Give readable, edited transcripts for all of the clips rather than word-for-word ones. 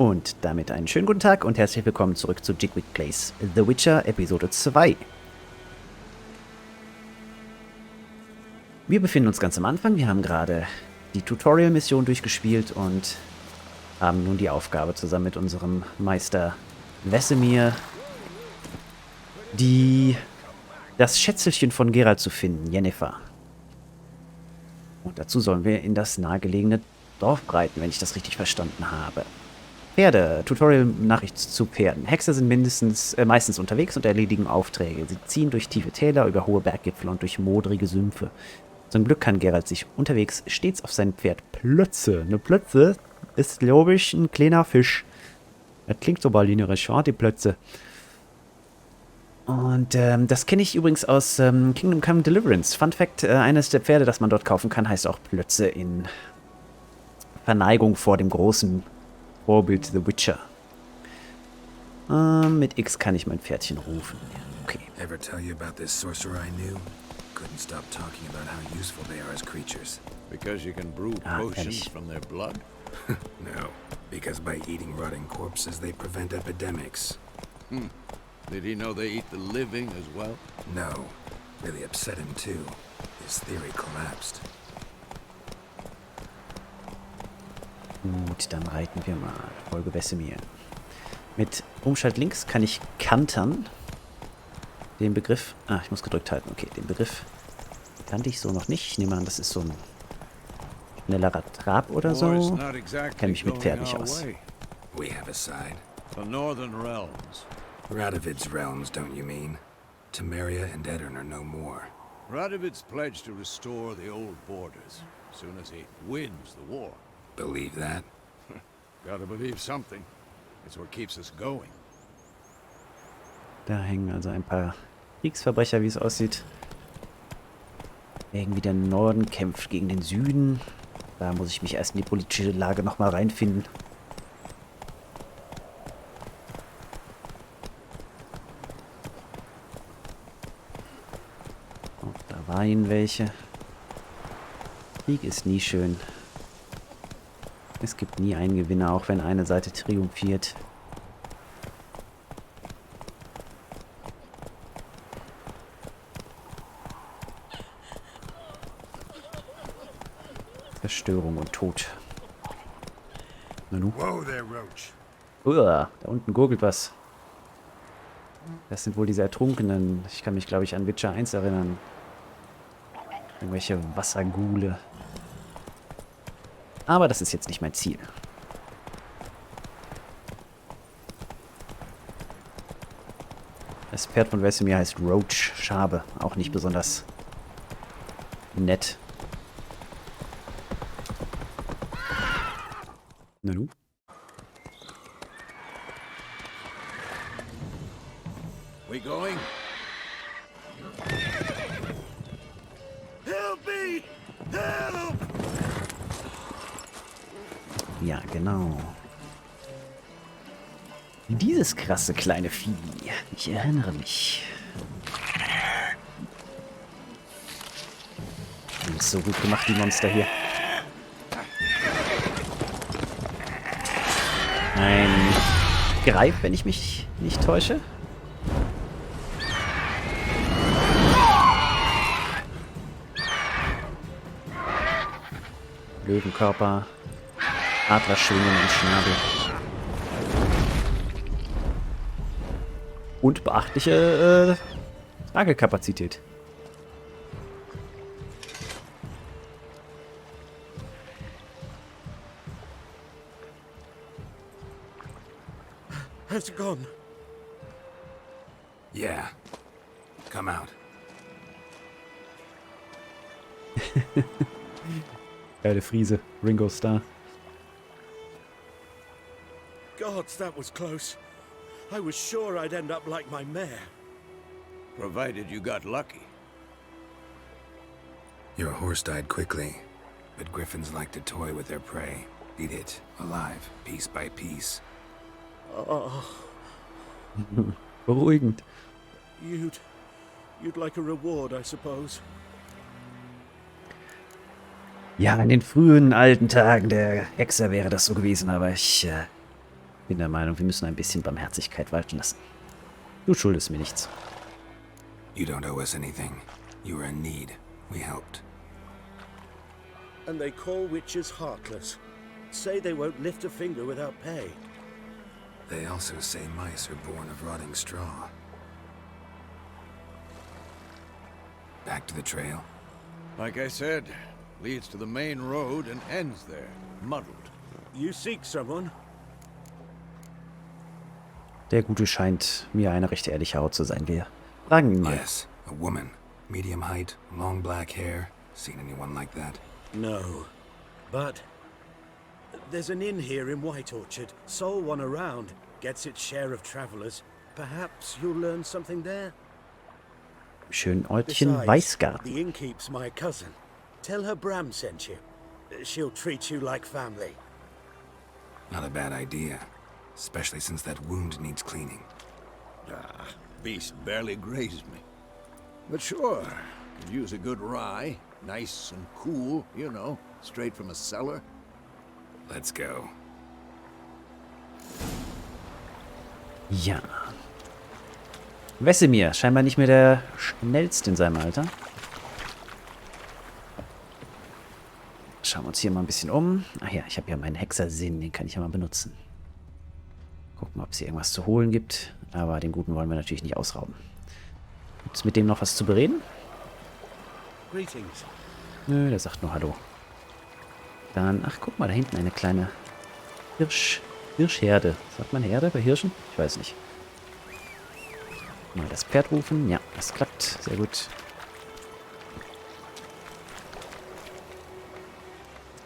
Und damit einen schönen guten Tag und herzlich willkommen zurück zu Jig-Wig Plays The Witcher Episode 2. Wir befinden uns ganz am Anfang. Wir haben gerade die Tutorial-Mission durchgespielt und haben nun die Aufgabe, zusammen mit unserem Meister Wesemir das Schätzelchen von Geralt zu finden, Yennefer. Und dazu sollen wir in das nahegelegene Dorf reiten, wenn ich das richtig verstanden habe. Pferde. Tutorial-Nachricht zu Pferden. Hexer sind meistens unterwegs und erledigen Aufträge. Sie ziehen durch tiefe Täler, über hohe Berggipfel und durch modrige Sümpfe. Zum Glück kann Geralt sich unterwegs stets auf sein Pferd Plötze. Eine Plötze ist, glaube ich, ein kleiner Fisch. Das klingt so berlinerisch, die Plötze. Und das kenne ich übrigens aus Kingdom Come Deliverance. Fun Fact, eines der Pferde, das man dort kaufen kann, heißt auch Plötze in Verneigung vor dem großen Vorbild The Witcher. Mit X kann ich mein Pferdchen rufen. Okay. Ever tell you about this sorcerer I knew? Couldn't stop talking about how useful they are as creatures. Because you can brew potions from their blood? No, because by eating rotting corpses they prevent epidemics. Did he know they eat the living as well? No, really upset him too. His theory collapsed. Gut, dann reiten wir mal. Folge Wesemir. Mit Umschalt links kann ich kantern. Den Begriff... ich muss gedrückt halten. Okay, den Begriff kannte ich so noch nicht. Ich nehme an, das ist so ein schnellerer Trab oder so. Kenne mich mit Pferd nicht aus. We have a side. The northern realms. Radovid's realms, don't you mean? Temeria and Edirn are no more. Radovid's pledged to restore the old borders as soon as he wins the war. Believe that? Gotta believe something. It's what keeps us going. Da hängen also ein paar Kriegsverbrecher, wie es aussieht. Irgendwie der Norden kämpft gegen den Süden. Da muss ich mich erst in die politische Lage nochmal reinfinden. Oh, da waren welche. Krieg ist nie schön. Es gibt nie einen Gewinner, auch wenn eine Seite triumphiert. Zerstörung und Tod. Nanu. Whoa there, Roach. Da unten gurgelt was. Das sind wohl diese Ertrunkenen. Ich kann mich, glaube ich, an Witcher 1 erinnern. Irgendwelche Wassergule. Aber das ist jetzt nicht mein Ziel. Das Pferd von Wesemir heißt Roach, Schabe. Auch nicht besonders nett. Nanu? We going? Help me! Help! Ja, genau. Dieses krasse kleine Vieh. Ich erinnere mich. Die ist so gut gemacht, die Monster hier. Ein Greif, wenn ich mich nicht täusche. Löwenkörper. Adlerschwingen und Schnabel. Und beachtliche Tragekapazität. Has it gone? Yeah. Come out. Geile Friese. Ringo Starr. Gods, that was close. I was sure I'd end up like my mare. Provided you got lucky. Your horse died quickly, but griffins like to toy with their prey. Eat it, alive, piece by piece. Oh, Beruhigend. you'd like a reward, I suppose. Ja, in den frühen alten Tagen der Hexer wäre das so gewesen, aber ich Bin der Meinung, wir müssen ein bisschen Barmherzigkeit walten lassen. Du schuldest mir nichts. You don't owe us anything. You were in need. We helped. And they call witches heartless. Say they won't lift a finger without pay. They also say mice are born of rotting straw. Back to the trail. Like I said, leads to the main road and ends there, muddled. You seek someone? Der Gute scheint mir eine recht ehrliche Haut zu sein. Wir fragen ihn mal. Yes, a woman. Medium height, long black hair. Seen anyone like that? No. But there's an inn here in White Orchard. Sole one around. Gets its share of travelers. Perhaps you'll learn something there? Schön Örtchen Besides, Weißgarten. the innkeep's my cousin. Tell her Bram sent you. She'll treat you like family. Not a bad idea. Especially since that wound needs cleaning. Ah, beast barely grazed me. But sure, could use a good rye. Nice and cool, you know, straight from a cellar. Let's go. Ja. Wesemir, scheinbar nicht mehr der schnellste in seinem Alter. Schauen wir uns hier mal ein bisschen um. Ach ja, ich habe ja meinen Hexersinn, den kann ich ja mal benutzen. Gucken, ob es hier irgendwas zu holen gibt. Aber den Guten wollen wir natürlich nicht ausrauben. Gibt es mit dem noch was zu bereden? Greetings. Nö, der sagt nur Hallo. Dann, ach guck mal, da hinten eine kleine Hirschherde. Sagt man Herde bei Hirschen? Ich weiß nicht. Mal das Pferd rufen. Ja, das klappt. Sehr gut.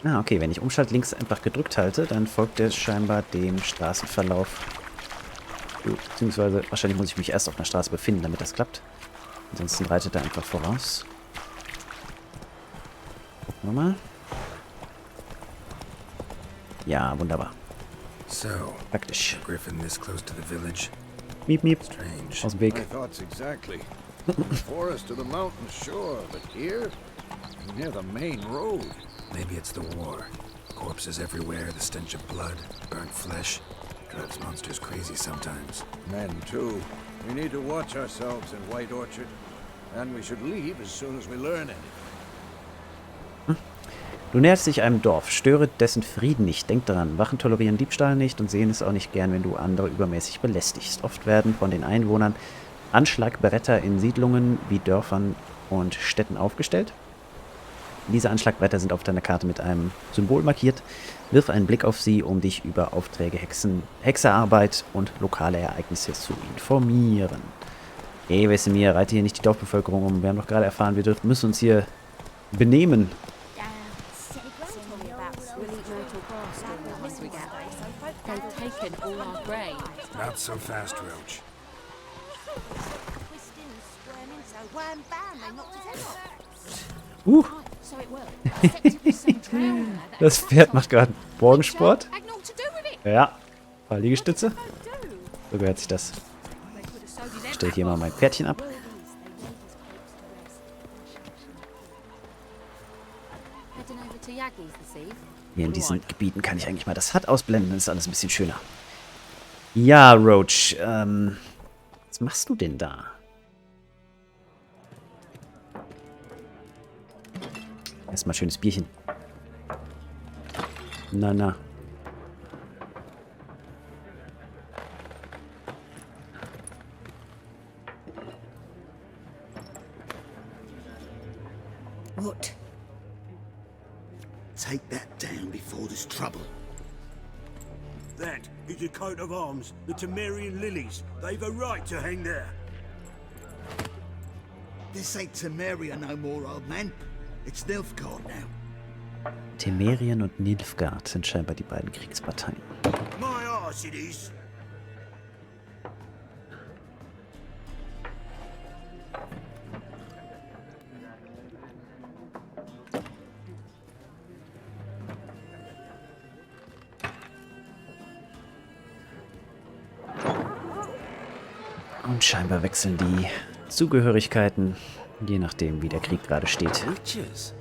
Ah, okay. Wenn ich Umschalt links einfach gedrückt halte, dann folgt er scheinbar dem Straßenverlauf. Beziehungsweise, wahrscheinlich muss ich mich erst auf einer Straße befinden, damit das klappt. Ansonsten reitet er einfach voraus. Gucken wir mal. Ja, wunderbar. So, Praktisch. Griffin this close to the village. Miep, miep. Strange. Aus dem My Weg. thoughts exactly. The forest to the mountains, sure, but here? Near the main road. Maybe it's the war. Corpses everywhere, the stench of blood, burnt flesh. Drives monsters crazy sometimes. Men, too. We need to watch ourselves in White Orchard. And we should leave as soon as we learn anything. Du näherst dich einem Dorf. Störe dessen Frieden nicht. Denk daran, Wachen tolerieren Diebstahl nicht und sehen es auch nicht gern, wenn du andere übermäßig belästigst. Oft werden von den Einwohnern Anschlagbretter in Siedlungen wie Dörfern und Städten aufgestellt. Diese Anschlagbretter sind auf deiner Karte mit einem Symbol markiert. Wirf einen Blick auf sie, um dich über Aufträge, Hexerarbeit und lokale Ereignisse zu informieren. Hey, Wesemir, reite hier nicht die Dorfbevölkerung um. Wir haben doch gerade erfahren, wir müssen uns hier benehmen. Not so fast, Roach. Das Pferd macht gerade Morgensport. Ja, ein paar Liegestütze. So gehört sich das. Ich stelle hier mal mein Pferdchen ab. Hier in diesen Gebieten kann ich eigentlich mal das HUD ausblenden, dann ist alles ein bisschen schöner. Ja, Roach, was machst du denn da? Erstmal schönes Bierchen. Na, na. What? Take that down before there's trouble. That is a coat of arms, the Temerian lilies. They've a right to hang there. This ain't Temeria no more, old man. It's Nilfgaard now. Temerien und Nilfgaard sind scheinbar die beiden Kriegsparteien. My arse it is. Und scheinbar wechseln die Zugehörigkeiten, je nachdem, wie der Krieg gerade steht. Witches.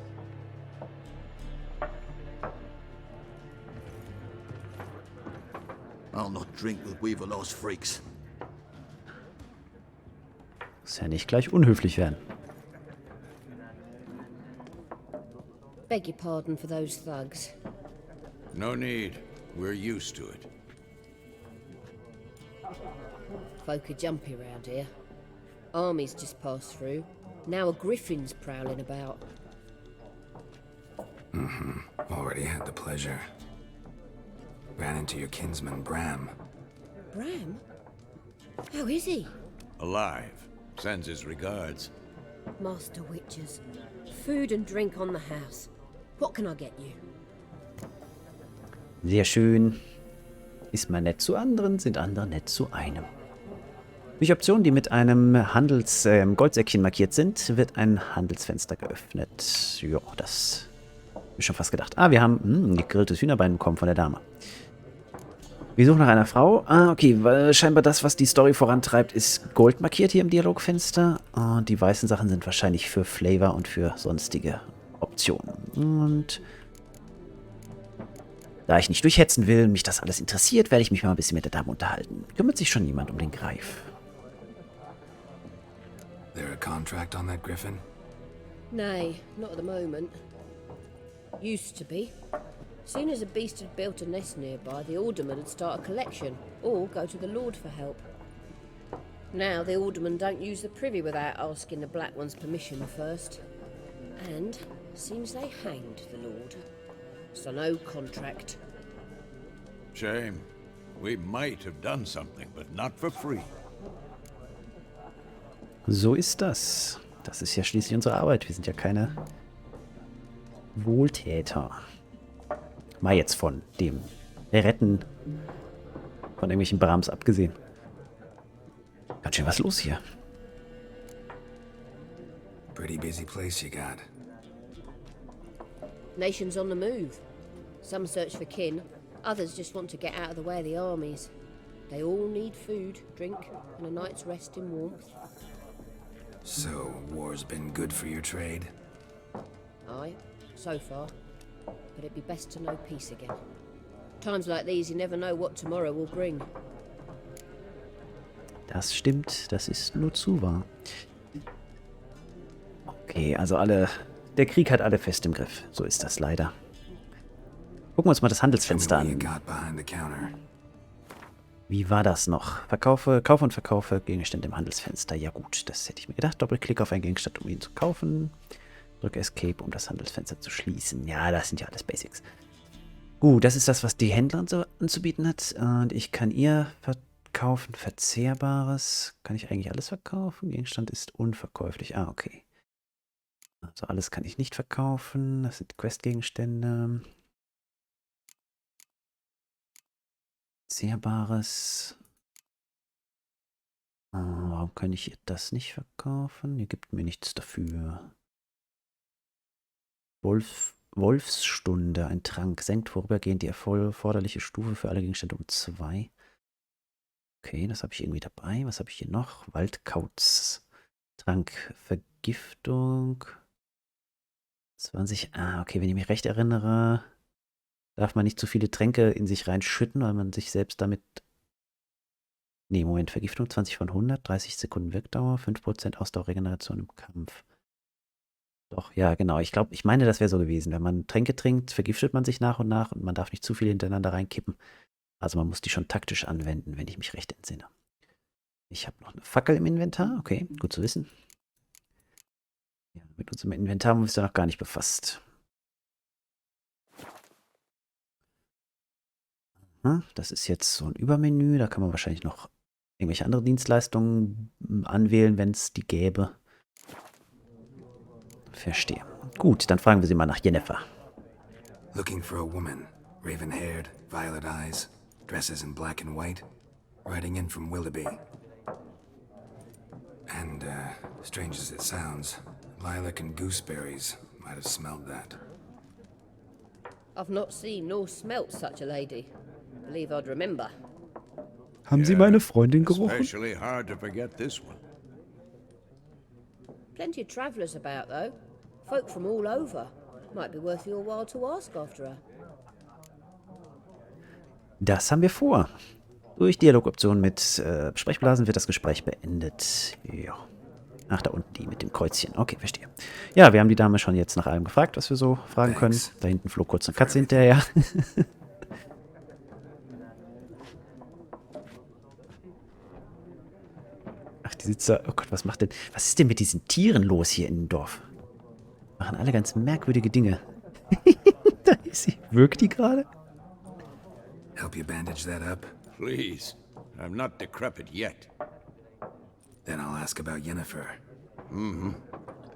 I'll not drink with weaver-lost freaks. Muss ja nicht gleich unhöflich werden. Beg your pardon for those thugs. No need. We're used to it. Folk are jumpy around here. Armies just passed through. Now a griffin's prowling about. Already had the pleasure. Ran into your kinsman, Bram. Bram? How is he? Alive. Sends his regards. Master Witches. Food and drink on the house. What can I get you? Sehr schön. Ist man nett zu anderen, sind andere nett zu einem. Durch Optionen, die mit einem Goldsäckchen markiert sind, wird ein Handelsfenster geöffnet. Ja, das hab ich schon fast gedacht. Ah, wir haben gegrilltes Hühnerbein bekommen von der Dame. Wir suchen nach einer Frau. Ah, okay, weil scheinbar das, was die Story vorantreibt, ist gold markiert hier im Dialogfenster. Und die weißen Sachen sind wahrscheinlich für Flavor und für sonstige Optionen. Und da ich nicht durchhetzen will, mich das alles interessiert, werde ich mich mal ein bisschen mit der Dame unterhalten. Kümmert sich schon jemand um den Greif? There a contract on that griffin? Nay, not at the moment. Used to be. Soon as a beast had built a nest nearby, the alderman would start a collection, or go to the lord for help. Now the aldermen don't use the privy without asking the black one's permission first. And seems they hanged the lord. So no contract. Shame. We might have done something, but not for free. So ist das. Das ist ja schließlich unsere Arbeit. Wir sind ja keine Wohltäter. Mal jetzt von dem Retten von irgendwelchen Brahms abgesehen. Ganz schön was los hier. Pretty busy place you got. Nations on the move. Some search for kin, others just want to get out of the way of the armies. They all need food, drink, and a night's rest in warmth. So, war's been good for your trade? Aye, so far. But it'd be best to know peace again. Times like these, you never know what tomorrow will bring. Das stimmt, das ist nur zu wahr. Okay, also der Krieg hat alle fest im Griff. So ist das leider. Gucken wir uns mal das Handelsfenster an. Wie war das noch? Kaufe und verkaufe Gegenstände im Handelsfenster. Ja gut, das hätte ich mir gedacht. Doppelklick auf einen Gegenstand, um ihn zu kaufen. Drücke Escape, um das Handelsfenster zu schließen. Ja, das sind ja alles Basics. Gut, das ist das, was die Händlerin so anzubieten hat. Und ich kann ihr verkaufen Verzehrbares. Kann ich eigentlich alles verkaufen? Gegenstand ist unverkäuflich. Ah, okay. Also alles kann ich nicht verkaufen. Das sind Questgegenstände. Verzehrbares. Warum kann ich ihr das nicht verkaufen? Ihr gibt mir nichts dafür. Wolfsstunde, ein Trank, senkt vorübergehend die erforderliche Stufe für alle Gegenstände um 2. Okay, das habe ich irgendwie dabei. Was habe ich hier noch? Waldkauz. Trank, Vergiftung. 20. Ah, okay, wenn ich mich recht erinnere, darf man nicht zu viele Tränke in sich reinschütten, weil man sich selbst damit... Nee, Moment, Vergiftung 20 von 100, 30 Sekunden Wirkdauer, 5% Ausdauerregeneration im Kampf. Doch, ja, genau. Ich glaube, ich meine, das wäre so gewesen. Wenn man Tränke trinkt, vergiftet man sich nach und man darf nicht zu viel hintereinander reinkippen. Also man muss die schon taktisch anwenden, wenn ich mich recht entsinne. Ich habe noch eine Fackel im Inventar. Okay, gut zu wissen. Ja, mit unserem Inventar haben wir uns ja noch gar nicht befasst. Das ist jetzt so ein Übermenü. Da kann man wahrscheinlich noch irgendwelche andere Dienstleistungen anwählen, wenn es die gäbe. Verstehe. Gut, dann fragen wir sie mal nach Jennifer. Looking for a woman. Raven-haired, violet eyes, dresses in black and white. Riding in from Willoughby. And, strange as it sounds, lilac and gooseberries might have smelled that. I've not seen nor smelt such a lady. Believe I'd remember. Haben Sie meine Freundin gerochen? Especially hard to forget this one. Plenty of travellers about, though. Folk from all over. Might be worth your while to ask after her. Das haben wir vor. Durch Dialogoptionen mit Sprechblasen wird das Gespräch beendet. Ja. Ach, da unten die mit dem Kreuzchen. Okay, verstehe. Ja, wir haben die Dame schon jetzt nach allem gefragt, was wir so fragen können. Da hinten flog kurz eine Katze hinterher. Ach, die sitzt da. Oh Gott, was macht denn... Was ist denn mit diesen Tieren los hier in dem Dorf? Machen alle ganz merkwürdige Dinge. Da ist sie. Wirkt die gerade? Help you bandage that up? Please. I'm not decrepit yet. Then I'll ask about Yennefer.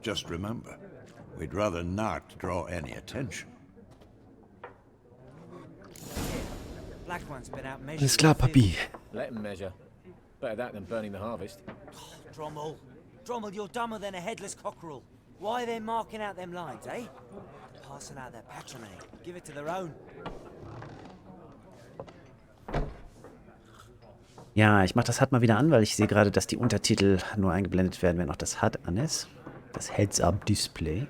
Just remember, we'd rather not draw any attention. Black one's been out measuring. Alles klar, Papi. Let them measure. Better that than burning the harvest. Drommel. Drommel, you're dumber than a headless cockerel. Why are they marking out them lines, eh? Passing out their patrimony. Give it to their own. Ja, ich mache das HUD mal wieder an, weil ich sehe gerade, dass die Untertitel nur eingeblendet werden, wenn auch das HUD an ist. Das Heads-Up-Display.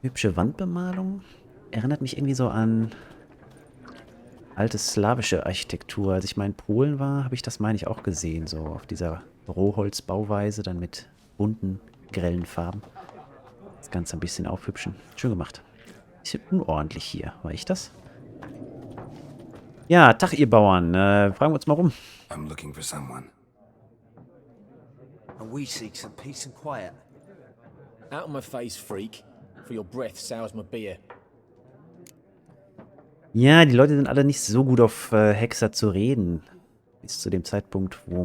Hübsche Wandbemalung. Erinnert mich irgendwie so an alte slawische Architektur. Als ich mal in Polen war, habe ich das, meine ich, auch gesehen. So auf dieser Rohholzbauweise, dann mit bunten, grellen Farben. Das Ganze ein bisschen aufhübschen. Schön gemacht. Bisschen unordentlich hier. War ich das? Ja, Tag, ihr Bauern. Fragen wir uns mal rum. I'm looking for someone. And we seek some peace and quiet. Out of my face, freak. For your breath sours my beer. Ja, die Leute sind alle nicht so gut auf Hexer zu reden. Bis zu dem Zeitpunkt, wo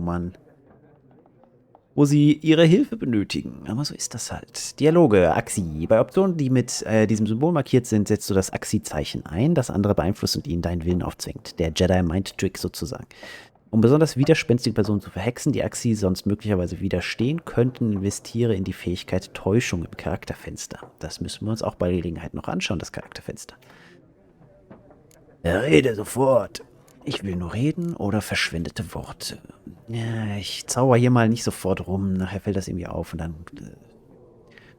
sie ihre Hilfe benötigen. Aber so ist das halt. Dialoge, Axi. Bei Optionen, die mit diesem Symbol markiert sind, setzt du das Axi-Zeichen ein, das andere beeinflusst und ihnen deinen Willen aufzwingt. Der Jedi-Mind-Trick sozusagen. Um besonders widerspenstige Personen zu verhexen, die Axi sonst möglicherweise widerstehen könnten, investiere in die Fähigkeit Täuschung im Charakterfenster. Das müssen wir uns auch bei Gelegenheit noch anschauen, das Charakterfenster. Rede sofort. Ich will nur reden oder verschwendete Worte. Ja, ich zauber hier mal nicht sofort rum, nachher fällt das irgendwie auf und dann...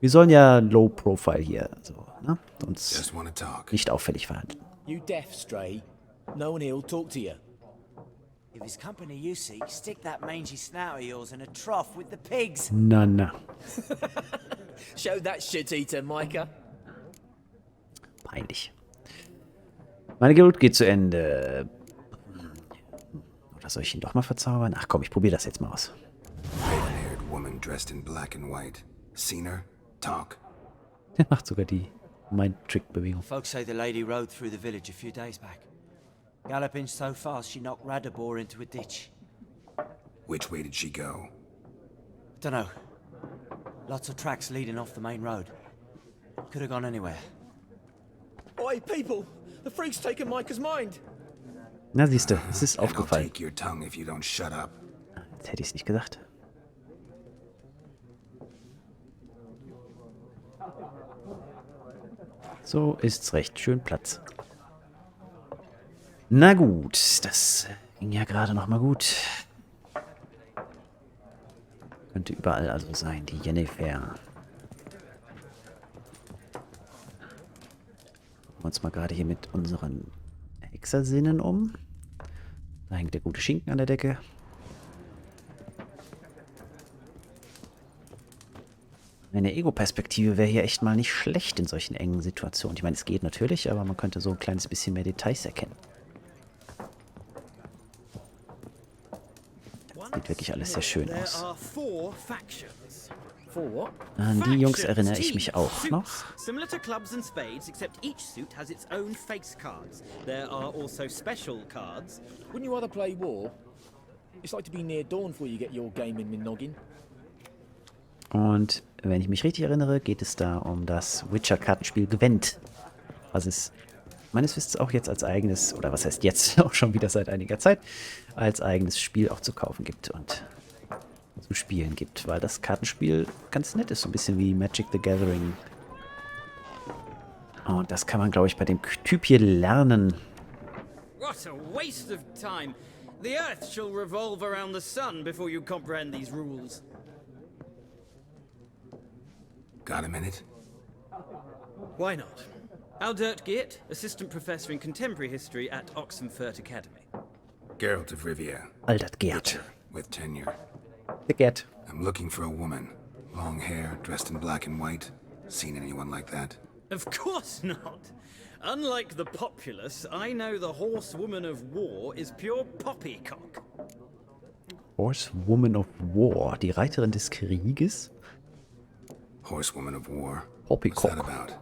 wir sollen ja Low Profile hier, also, ne? Uns Just wanna talk. nicht auffällig verhalten. You deaf, stray? No one here'll talk to you. If it's company you seek, stick that mangy snout of yours in a trough with the pigs. Na, na. Show that shit-eater, Micah. Peinlich. Meine Geduld geht zu Ende. Oder soll ich ihn doch mal verzaubern? Ach komm, ich probiere das jetzt mal aus. Red-haired woman dressed in black and white. Seen her? Talk. Der macht sogar die Mind-Trick-Bewegung. Folks say the lady rode through the village a few days back. Galloping so fast she knocked Radabor into a ditch. Which way did she go? Dunno. Lots of tracks leading off the main road. Could have gone anywhere. Oi, people! The freak's taken Micah's mind. Na siehste, es ist And I'll aufgefallen. take your tongue if you don't shut up. Jetzt hätte ich es nicht gesagt. So ist's recht. Schön Platz. Na gut, das ging ja gerade noch mal gut. Könnte überall also sein, die Yennefer. Gucken wir uns mal gerade hier mit unseren Hexersinnen um. Da hängt der gute Schinken an der Decke. Eine Ego-Perspektive wäre hier echt mal nicht schlecht in solchen engen Situationen. Ich meine, es geht natürlich, aber man könnte so ein kleines bisschen mehr Details erkennen. Sieht wirklich alles sehr schön aus. An die Jungs erinnere ich mich auch noch. Similar to clubs and spades, except each suit has its own face cards. There are also special cards. Wouldn't you rather play war? It's like to be near dawn before you get your game in noggin. Und wenn ich mich richtig erinnere, geht es da um das Witcher-Kartenspiel Gwent. Was es meines Wissens auch jetzt als eigenes, oder was heißt jetzt, auch schon wieder seit einiger Zeit, als eigenes Spiel auch zu kaufen gibt und zu spielen gibt. Weil das Kartenspiel ganz nett ist, so ein bisschen wie Magic the Gathering. Und das kann man, glaube ich, bei dem Typ hier lernen. What a waste of time. The Earth shall revolve around the sun before you comprehend these rules. Got a minute? Why not? Aldert Geert, Assistant Professor in Contemporary History at Oxenfurt Academy. Geralt of Rivia. Aldert Geert. Witcher with tenure. Der Geert. I'm looking for a woman. Long hair, dressed in black and white. Seen anyone like that? Of course not. Unlike the populace, I know the horsewoman of war is pure poppycock. Horsewoman of War, die Reiterin des Krieges? Horsewoman of War. Poppycock. What's that about?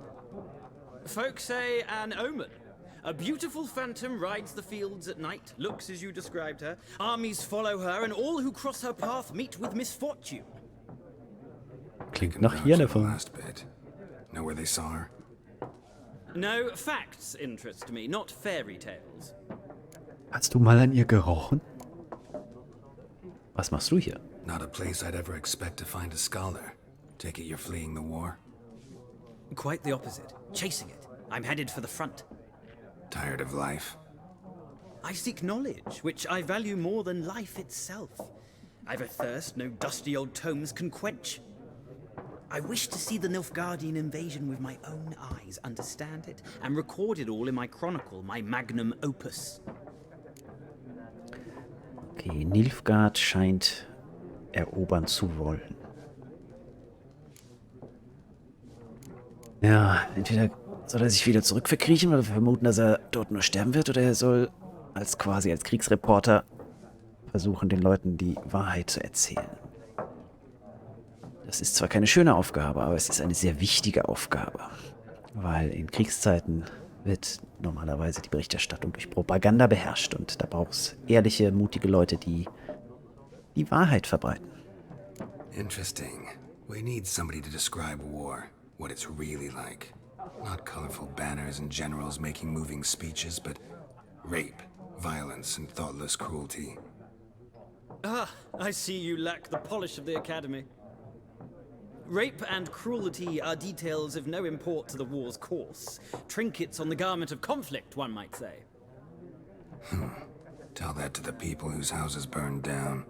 Folks say an omen. A beautiful phantom rides the fields at night, looks as you described her. Armies follow her, and all who cross her path meet with misfortune. Klingt nach Jennifer. Last bit. Know where they saw her? No, facts interest me, not fairy tales. Hast du mal an ihr gerochen? Was machst du hier? Not a place I'd ever expect to find a scholar. Take it you're fleeing the war? Quite the opposite. Chasing it. I'm headed for the front. Tired of life? I seek knowledge, which I value more than life itself. I've a thirst no dusty old tomes can quench. I wish to see the Nilfgaardian invasion with my own eyes, understand it, and record it all in my chronicle, my magnum opus. Okay, Nilfgaard scheint erobern zu wollen. Ja, entweder soll er sich wieder zurückverkriechen, weil wir vermuten, dass er dort nur sterben wird, oder er soll als Kriegsreporter versuchen, den Leuten die Wahrheit zu erzählen. Das ist zwar keine schöne Aufgabe, aber es ist eine sehr wichtige Aufgabe. Weil in Kriegszeiten wird normalerweise die Berichterstattung durch Propaganda beherrscht und da braucht es ehrliche, mutige Leute, die die Wahrheit verbreiten. Interesting. We need somebody to describe war, what it's really like. Not colorful banners and generals making moving speeches, but rape, violence, and thoughtless cruelty. Ah, I see you lack the polish of the Academy. Rape and cruelty are details of no import to the war's course. Trinkets on the garment of conflict, one might say. Tell that to the people whose houses burned down.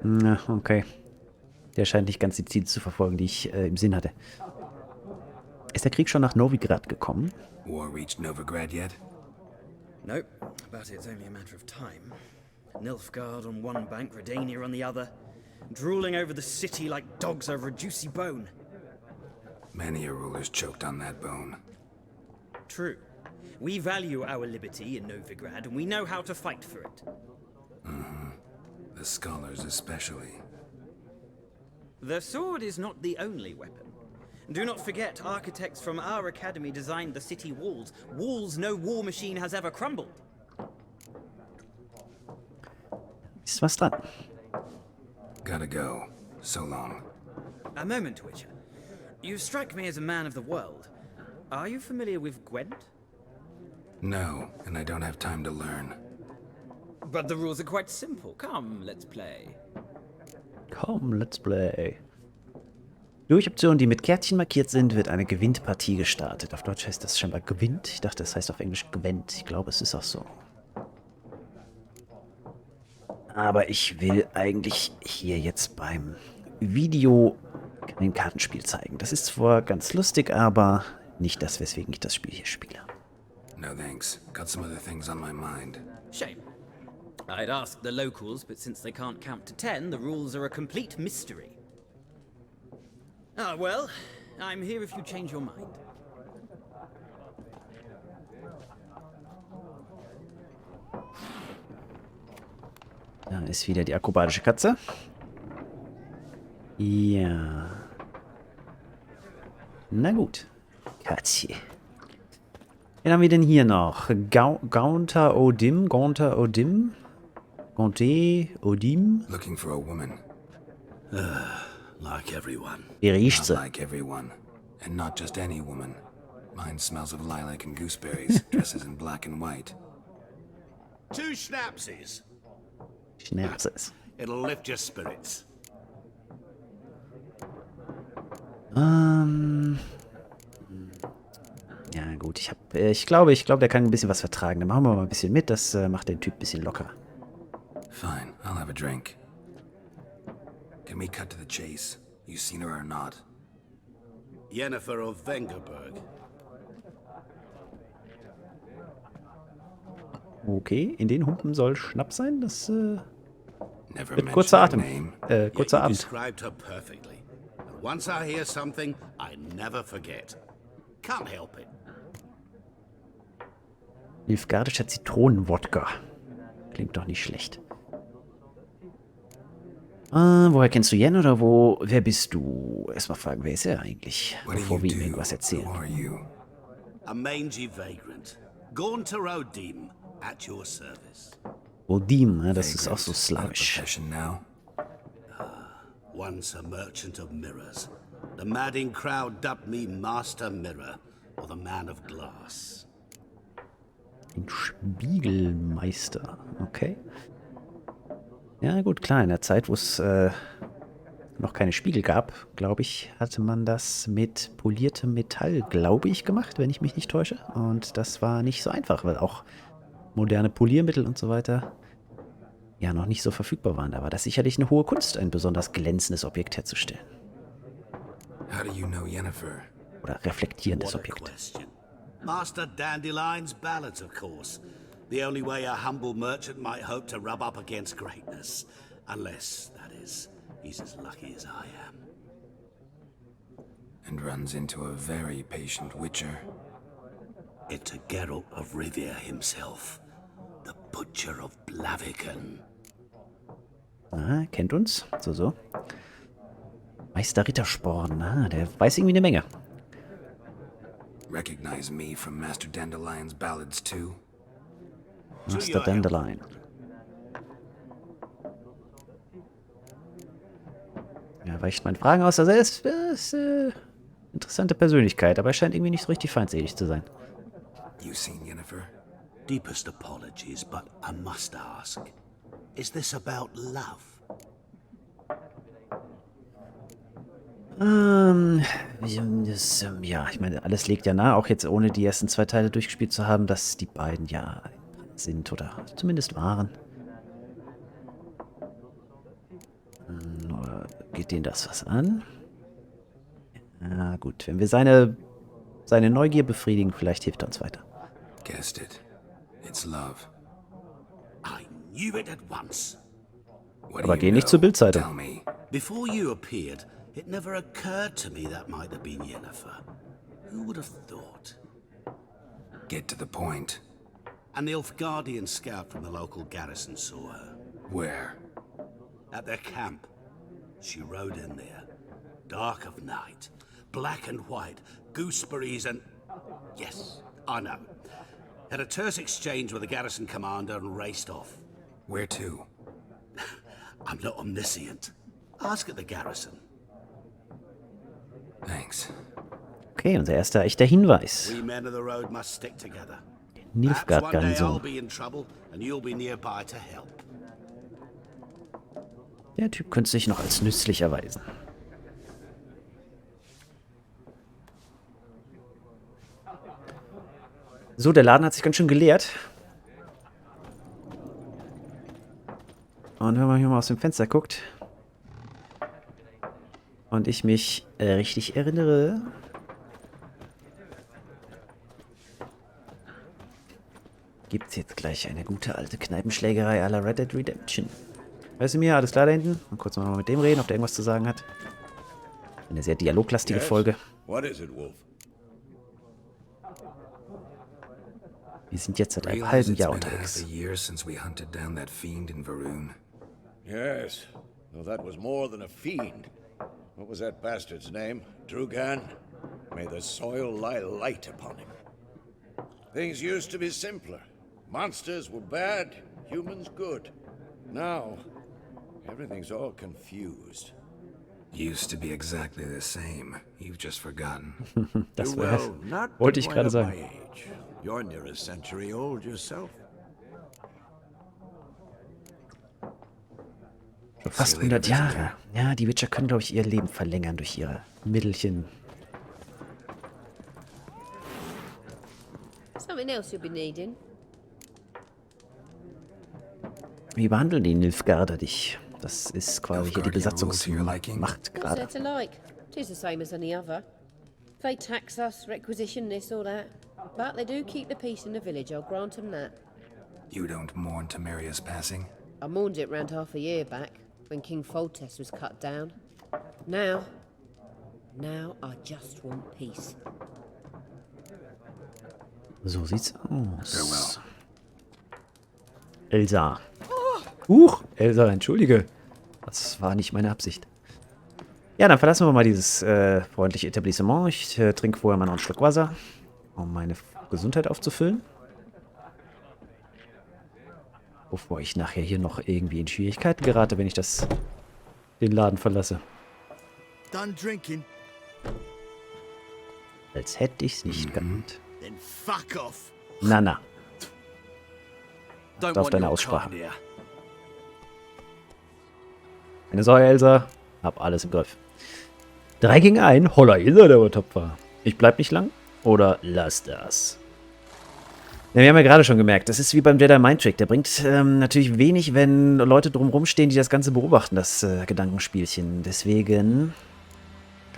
Na, okay. Der scheint nicht ganz die Ziele zu verfolgen, die ich im Sinn hatte. Ist der Krieg schon nach Novigrad gekommen? War reached Novigrad yet? Nope, but it's only a matter of time. Nilfgaard on one bank, Redania on the other. Drooling over the city like dogs over a juicy bone. Many a ruler's choked on that bone. True. We value our liberty in Novigrad, and we know how to fight for it. The scholars especially. The sword is not the only weapon. Do not forget, architects from our academy designed the city walls. Walls no war machine has ever crumbled. Ist was dran? Gotta go. So long. A moment, Witcher. You strike me as a man of the world. Are you familiar with Gwent? No, and I don't have time to learn. But the rules are quite simple. Come, let's play. Komm, let's play. Durch Optionen, die mit Kärtchen markiert sind, wird eine Gewinnpartie gestartet. Auf Deutsch heißt das scheinbar gewinnt. Ich dachte, das heißt auf Englisch gewinnt. Ich glaube, es ist auch so. Aber ich will eigentlich hier jetzt beim Video ein Kartenspiel zeigen. Das ist zwar ganz lustig, aber nicht das, weswegen ich das Spiel hier spiele. No thanks. Got some other things on my mind. Shame. I'd ask the locals, but since they can't count to 10, the rules are a complete mystery. Ah, well, I'm here if you change your mind. Da ist wieder die akrobatische Katze. Ja. Na gut. Katze. Wen haben wir denn hier noch? Gaunter Odim? Gaunter Odim? Gaunter Odim? Looking for a woman. Like everyone. Wie riecht sie? Not like everyone. And not just any woman. Mine smells of lilac and gooseberries, dresses in black and white. 2 schnapsies. Schnapses. It'll lift your spirits. Ja gut, ich glaube, der kann ein bisschen was vertragen. Dann machen wir mal ein bisschen mit, das macht den Typ ein bisschen lockerer. Fine, I'll have a drink. Can we cut to the chase? You seen her or not? Yennefer of Vengerberg. Okay, in den Humpen soll Schnaps sein. Das Never wird kurzer Atem. mentioned her Kurzer You Abend. described her perfectly. And once I hear something, I never forget. Can't help it. Nilfgaardischer Zitronenwodka. Klingt doch nicht schlecht. Woher kennst du Yen oder wer bist du? Erstmal fragen, wer ist er eigentlich? What do Bevor you wir ihm do? irgendwas Who erzählen. are you? A mangy vagrant. Gone to Rodim at your service. Odim, ja, das ist auch so Vagrant. slawisch. Profession now? Once a merchant of mirrors. The madding crowd dubbed me Master Mirror, or the Man of Glass. Ein Spiegelmeister. Okay. Ja gut, klar, in der Zeit, wo es noch keine Spiegel gab, glaube ich, hatte man das mit poliertem Metall, glaube ich, gemacht, wenn ich mich nicht täusche. Und das war nicht so einfach, weil auch moderne Poliermittel und so weiter ja noch nicht so verfügbar waren. Da war das sicherlich eine hohe Kunst, ein besonders glänzendes Objekt herzustellen. How do you know Yennefer? Oder reflektierendes What a Objekt. question. Master Dandelion's ballads, of course. The only way a humble merchant might hope to rub up against greatness. Unless, that is, he's as lucky as I am. And runs into a very patient witcher. It's a Geralt of Rivia himself. The Butcher of Blaviken. Aha, kennt uns. So. Meister Rittersporn. Ah, der weiß irgendwie eine Menge. Recognize me from Master Dandelion's ballads too? Master Dandelion. Ja, weicht meinen Fragen aus. Also er ist interessante Persönlichkeit, aber er scheint irgendwie nicht so richtig feindselig zu sein. You seen Yennefer? Deepest apologies, but I must ask. Is this about love? Ja, ich meine, alles legt ja nahe, auch jetzt ohne die ersten 2 Teile durchgespielt zu haben, dass die beiden ja sind oder zumindest waren. Oder geht denen das was an? Ja, gut, wenn wir seine Neugier befriedigen, vielleicht hilft er uns weiter. Guessed it. It's love. I knew it at once. What Aber do geh you nicht know? zur Bildzeitung. Tell me. Before you appeared, it never occurred to me that might have been Yennefer. Who would have thought? Get to the point. An Nilfgaardian scout from the local garrison saw her. Where? At their camp. She rode in there. Dark of night. Black and white. Gooseberries and... Yes, I know. Had a terse exchange with the garrison commander and raced off. Where to? I'm not omniscient. Ask at the garrison. Thanks. Okay, unser erster echter Hinweis. We men of the road must stick together. Perhaps one day I'll Nilfgaard-Garnison. be in trouble and you'll be nearby to help. Der Typ könnte sich noch als nützlich erweisen. So, der Laden hat sich ganz schön geleert. Und wenn man hier mal aus dem Fenster guckt und ich mich richtig erinnere, gibt es jetzt gleich eine gute alte Kneipenschlägerei à la Red Dead Redemption. Weißt du mir, alles klar da hinten? Mal kurz noch mit dem reden, ob der irgendwas zu sagen hat. Eine sehr dialoglastige Folge. What is it, Wolf? Wir sind jetzt seit einem Realize halben it's Jahr been half unterwegs. a year since we hunted down that fiend in Varun. Yes, though that was more than a fiend. What was that bastard's name? Drugan? May the soil lie light upon him. Things used to be simpler. Monsters were bad, humans good. Now, everything's all confused. Used to be exactly the same. You've just forgotten. Das Well, not wollte ich quite gerade of sagen. my age. You're near a century old yourself. Schon fast 100 Jahre. Ja, die Witcher können, glaube ich, ihr Leben verlängern durch ihre Mittelchen. Something else you'll be needing? Wie behandeln die Nilfgaarder dich? Das ist quasi hier die Nilfgaard roll to your liking? Besatzungsmacht What's gerade. there to like? 'Tis the same as any other. They tax us, requisition this or that. But they do keep the peace in the village, I'll grant them that. You don't mourn Temeria's passing? I mourned it round half a year back, when King Foltest was cut down. Now I just want peace. So sieht's aus. Farewell. Elsa. Elsa, entschuldige. Das war nicht meine Absicht. Ja, dann verlassen wir mal dieses freundliche Etablissement. Ich trinke vorher mal noch einen Schluck Wasser, um meine Gesundheit aufzufüllen. Bevor ich nachher hier noch irgendwie in Schwierigkeiten gerate, wenn ich den Laden verlasse. Done drinking? Als hätte ich's nicht gehabt. Then fuck off. Na. Auf deine Aussprache. Keine Sorge, Elsa. Hab alles im Griff. 3 gegen 1. Holla, Elsa, der war tapfer. Ich bleib nicht lang? Oder lass das? Ja, wir haben ja gerade schon gemerkt, das ist wie beim Jedi Mind Trick. Der bringt natürlich wenig, wenn Leute drumherum stehen, die das Ganze beobachten, das Gedankenspielchen. Deswegen...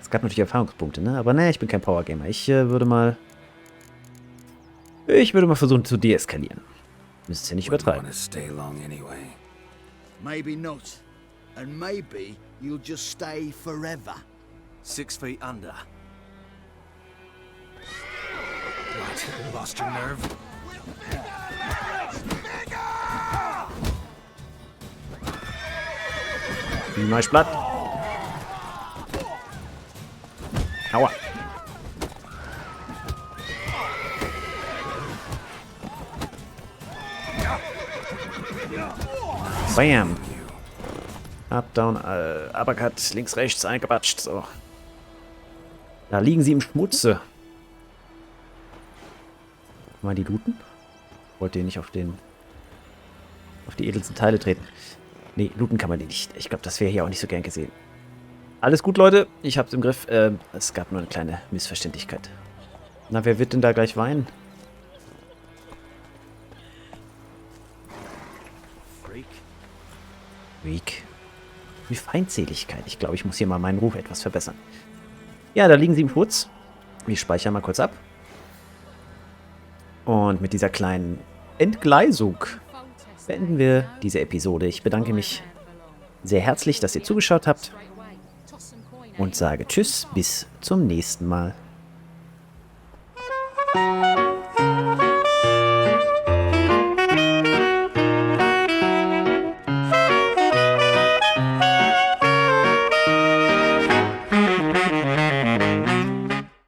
Es gab natürlich Erfahrungspunkte, ne? Aber ne, ich bin kein Powergamer. Ich würde mal versuchen zu deeskalieren. Müsst ihr nicht übertreiben. Maybe not. And maybe you'll just stay forever. 6 feet under. What? Lost your nerve? Wie mein Blatt. Aua. Bam. Up, down, Uppercut, links, rechts, eingebatscht. So. Da liegen sie im Schmutze. Mal die looten? Wollt ihr nicht auf die edelsten Teile treten? Nee, looten kann man die nicht. Ich glaube, das wäre hier auch nicht so gern gesehen. Alles gut, Leute. Ich hab's im Griff. Es gab nur eine kleine Missverständlichkeit. Na, wer wird denn da gleich weinen? Freak. Wie Feindseligkeit. Ich glaube, ich muss hier mal meinen Ruf etwas verbessern. Ja, da liegen sie im Schmutz. Ich speichere mal kurz ab. Und mit dieser kleinen Entgleisung beenden wir diese Episode. Ich bedanke mich sehr herzlich, dass ihr zugeschaut habt. Und sage Tschüss, bis zum nächsten Mal.